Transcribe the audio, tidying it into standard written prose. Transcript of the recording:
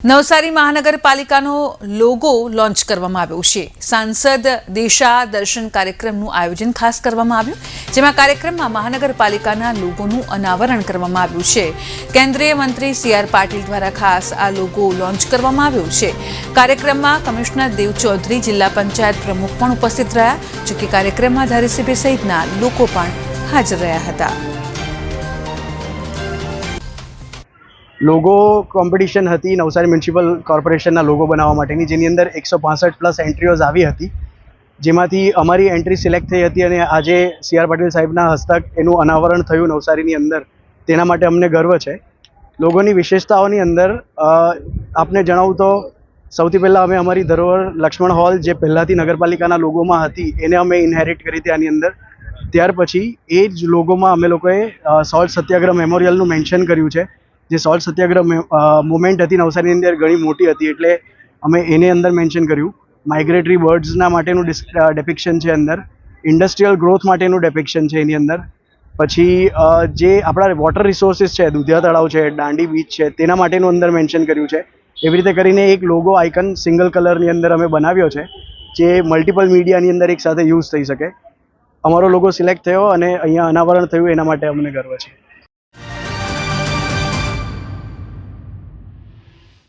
Navsari મહાનગરપાલિકાનો logo launch કરવામાં આવ્યો છે। સાંસદ દિશા દર્શન કાર્યક્રમનું આયોજન ખાસ કરવામાં આવ્યું, જેમાં કાર્યક્રમમાં મહાનગરપાલિકાના લોગોનું અનાવરણ કરવામાં આવ્યું છે। કેન્દ્રીય મંત્રી CR પાટીલ દ્વારા ખાસ આ લોગો લોન્ચ કરવામાં આવ્યો છે। કાર્યક્રમમાં કમિશનર દેવ ચૌધરી, જિલ્લા પંચાયત પ્રમુખ પણ ઉપસ્થિત રહ્યા, જો કે કાર્યક્રમમાં ધારાસભ્ય સહિતના લોકો પણ હાજર રહ્યા હતા। लोगो कॉम्पिटिशन हती नवसारी म्युनिसिपल कॉर्पोरेशन लोगो बनावा माटेनी, जेनी अंदर 165+ एंट्रीओज आवी हती, जेमांथी अमारी एंट्री सिलेक्ट थई हती अने आजे CR पाटील साहेबना हस्तक एनुं अनावरण थयुं नवसारीनी अंदर। तेना माटे अमने गर्व छे। लोगोनी विशेषताओनी अंदर आपने जणावुं तो सौथी पहेला अमे अमारी धरोहर लक्ष्मण हॉल जे पहेलाथी नगरपालिकाना लोगोमां हती एने अमे इनहेरिट करी हती आनी अंदर। त्यार पछी ए ज लोगोमां अमे लोकोए सॉल्ट सत्याग्रह मेमोरियलनुं मेन्शन कर्युं छे। जे सॉल्ट सत्याग्रह मूवमेंट थी नवसारी अंदर घणी मोटी थी, एटले अमे एने अंदर मेन्शन कर्युं। माइग्रेटरी बर्ड्सना माटेनुं डेपिक्शन छे अंदर, इंडस्ट्रियल ग्रोथ माटेनुं डेपिक्शन छे एनी अंदर। पछी जे आपणा वॉटर रिसोर्सिस छे, दुधिया तळाव छे, दांडी बीच छे, तेना माटेनुं अंदर मेन्शन कर्युं छे। एवी रीते करीने एक लोगो आइकन सिंगल कलरनी अंदर अमे बनाव्यो छे, जे मल्टिपल मीडियानी अंदर एक साथे यूज थई शके। अमारो लोगो सिलेक्ट थयो अने अहींया अनावरण थयुं एना माटे अमने गर्व छे।